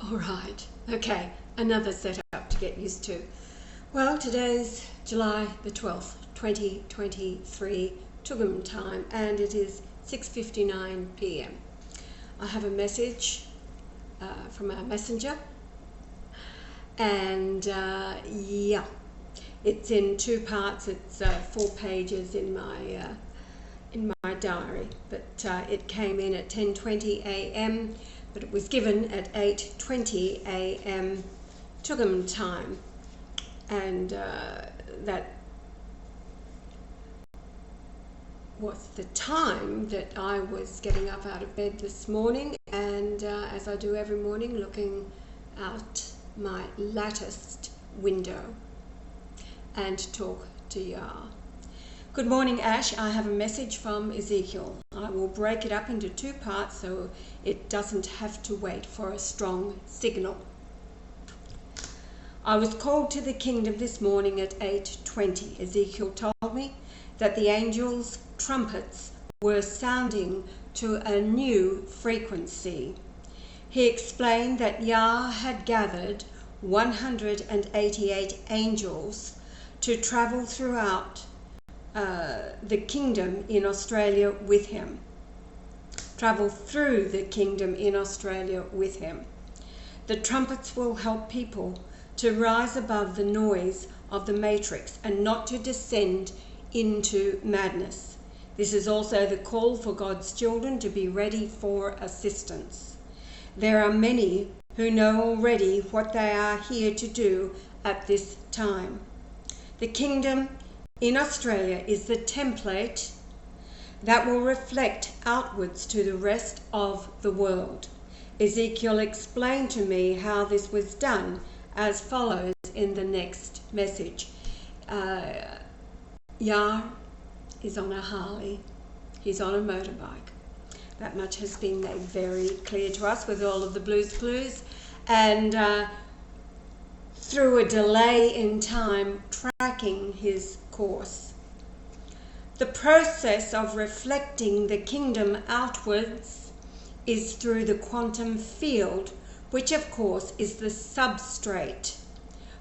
All right, okay, another setup to get used to. Well, today's July the 12th, 2023, Tugum time, and it is 6:59 p.m. I have a message from our messenger, and yeah, it's in two parts. It's 4 pages in my diary, but it came in at 10:20 a.m. but it was given at 8:20 a.m. Tugum time, and that was the time that I was getting up out of bed this morning, and as I do every morning, looking out my latticed window and talk to Yah. Good morning, Ash. I have a message from Ezekiel. I will break it up into 2 parts so it doesn't have to wait for a strong signal. I was called to the kingdom this morning at 8:20. Ezekiel told me that the angels' trumpets were sounding to a new frequency. He explained that Yah had gathered 188 angels to travel throughout the kingdom in Australia with him. Travel through the kingdom in Australia with him. The trumpets will help people to rise above the noise of the matrix and not to descend into madness. This is also the call for God's children to be ready for assistance. There are many who know already what they are here to do at this time. The kingdom in Australia is the template that will reflect outwards to the rest of the world. Ezekiel explained to me how this was done as follows in the next message. Yah is on a Harley. He's on a motorbike. That much has been made very clear to us with all of the blues clues, and through a delay in time tracking his course. The process of reflecting the kingdom outwards is through the quantum field, which of course is the substrate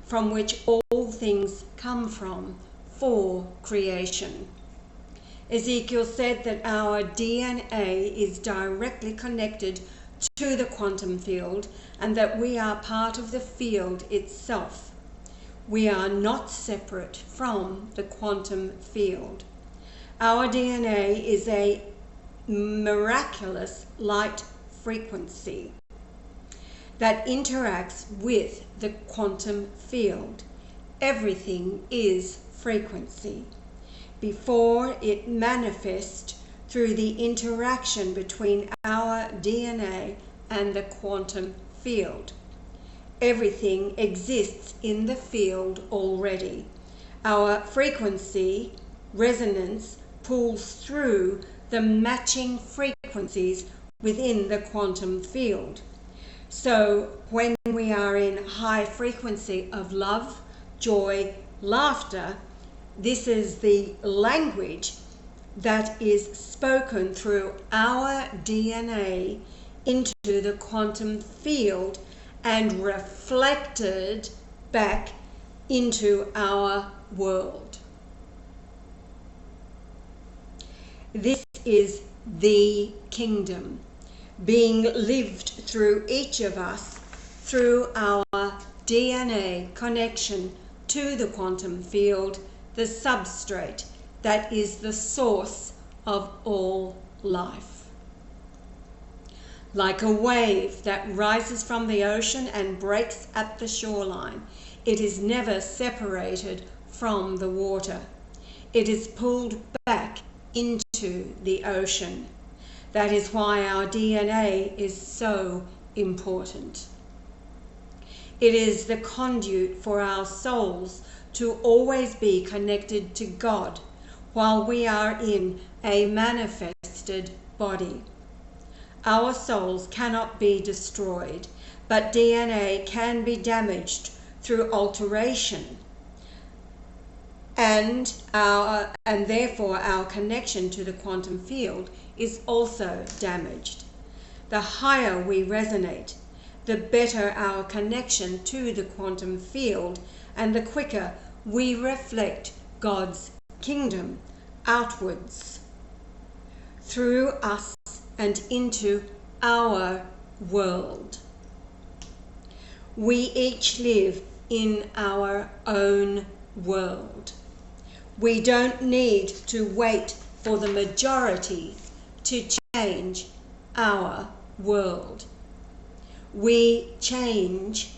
from which all things come from for creation. Ezekiel said that our DNA is directly connected to the quantum field and that we are part of the field itself. We are not separate from the quantum field. Our DNA is a miraculous light frequency that interacts with the quantum field. Everything is frequency before it manifests through the interaction between our DNA and the quantum field. Everything exists in the field already. Our frequency resonance pulls through the matching frequencies within the quantum field. So when we are in high frequency of love, joy, laughter, this is the language that is spoken through our DNA into the quantum field and reflected back into our world. This is the kingdom being lived through each of us through our DNA connection to the quantum field, the substrate that is the source of all life. Like a wave that rises from the ocean and breaks at the shoreline, it is never separated from the water. It is pulled back into the ocean. That is why our DNA is so important. It is the conduit for our souls to always be connected to God while we are in a manifested body. Our souls cannot be destroyed, but DNA can be damaged through alteration and therefore our connection to the quantum field is also damaged. The higher we resonate, the better our connection to the quantum field, and the quicker we reflect God's kingdom outwards through us and into our world. We each live in our own world. We don't need to wait for the majority to change our world. We change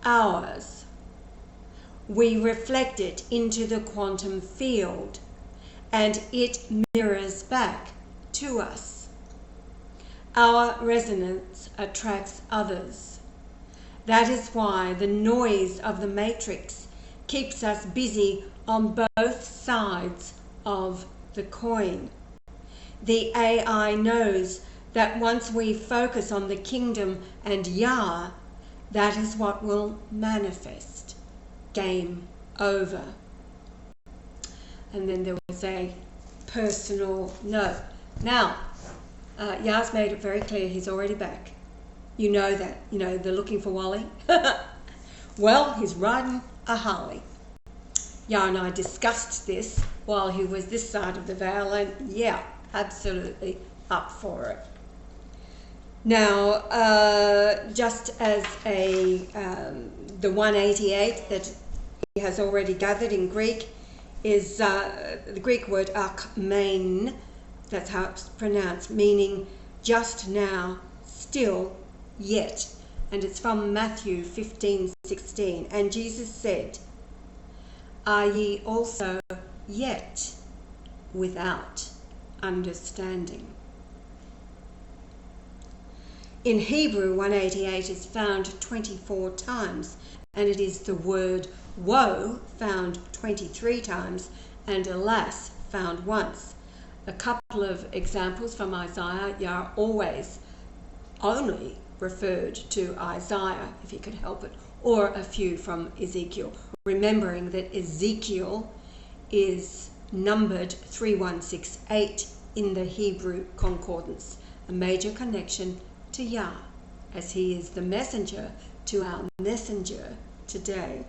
ours. We reflect it into the quantum field, and it mirrors back to us. Our resonance attracts others. That is why the noise of the matrix keeps us busy on both sides of the coin. The AI knows that once we focus on the kingdom and Yah, that is what will manifest. Game over. And then there was a personal note. Now, Yah's made it very clear he's already back. You know that. You know, they're looking for Wally. Well, he's riding a Harley. Yah and I discussed this while he was this side of the veil, and yeah, absolutely up for it. Now, just as the 188 that he has already gathered in Greek is the Greek word akmein, that's how it's pronounced, meaning just now, still, yet. And it's from Matthew 15:16. And Jesus said, "Are ye also yet without understanding?" In Hebrew, 188 is found 24 times, and it is the word woe found 23 times, and alas found once. A couple of examples from Isaiah. Yah always only referred to Isaiah, if he could help it, or a few from Ezekiel, remembering that Ezekiel is numbered 3168 in the Hebrew concordance, a major connection to Yah, as he is the messenger to our messenger today.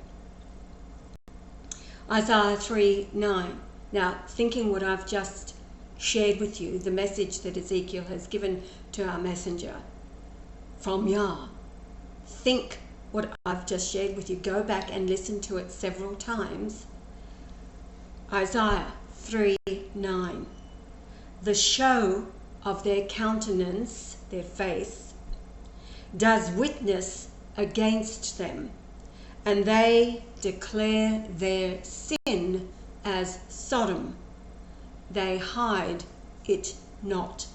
Isaiah 3:9. Now, thinking what I've just shared with you, the message that Ezekiel has given to our messenger from Yah, think what I've just shared with you. Go back and listen to it several times. Isaiah 3:9. The show of their countenance, their face, does witness against them, and they declare their sin as Sodom. They hide it not.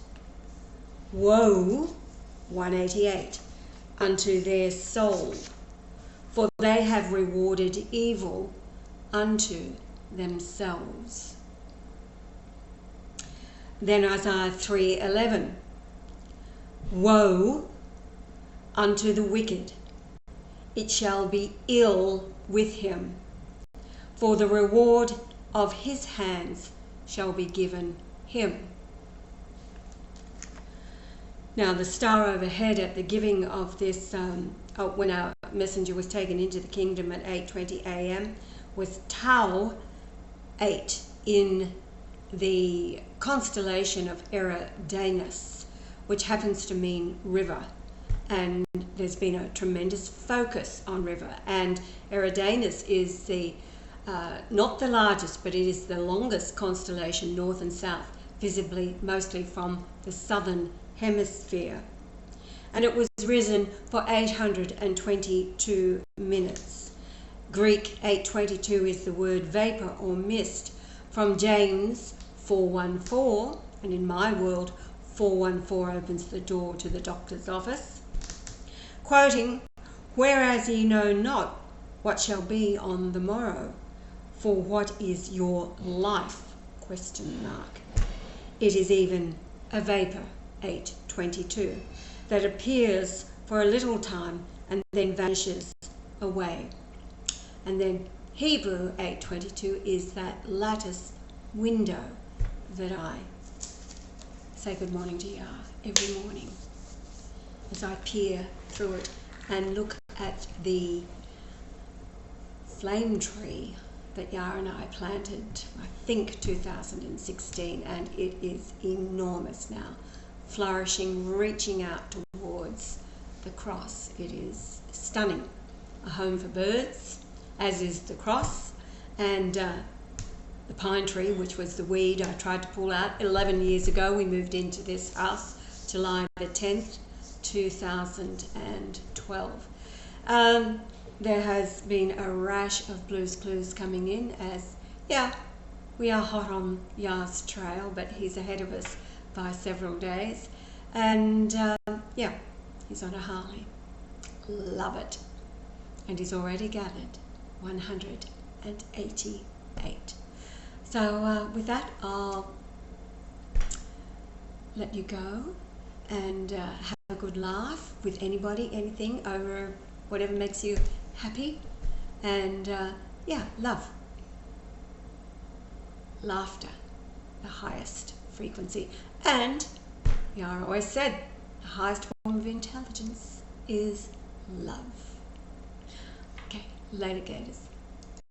Woe, 188, unto their soul, for they have rewarded evil unto themselves. Then Isaiah 3:11. Woe unto the wicked, it shall be ill with him, for the reward of his hands shall be given him. Now the star overhead at the giving of this, when our messenger was taken into the kingdom at 8:20 a.m. was Tau 8 in the constellation of Eridanus, which happens to mean river. And there's been a tremendous focus on river. And Eridanus is the not the largest, but it is the longest constellation north and south, visibly mostly from the southern hemisphere. And it was risen for 822 minutes. Greek 822 is the word vapor or mist, from James 4:14, and in my world 4:14 opens the door to the doctor's office, quoting, "Whereas ye know not what shall be on the morrow, for what is your life? ? It is even a vapor, 8:22, that appears for a little time and then vanishes away." And then Hebrew 8:22 is that lattice window that I say good morning to Yah every morning as I peer through it and look at the flame tree that Yah and I planted, I think 2016, and it is enormous now, flourishing, reaching out towards the cross. It is stunning. A home for birds, as is the cross, and the pine tree, which was the weed I tried to pull out 11 years ago. We moved into this house July the 10th, 2012. There has been a rash of blues clues coming in as, we are hot on Yah's trail, but he's ahead of us by several days. And he's on a Harley. Love it. And he's already gathered 188. So with that, I'll let you go and have a good laugh with anybody, anything, over whatever makes you happy. And love. Laughter, the highest frequency. And Yara always said the highest form of intelligence is love. Okay, later, Gators.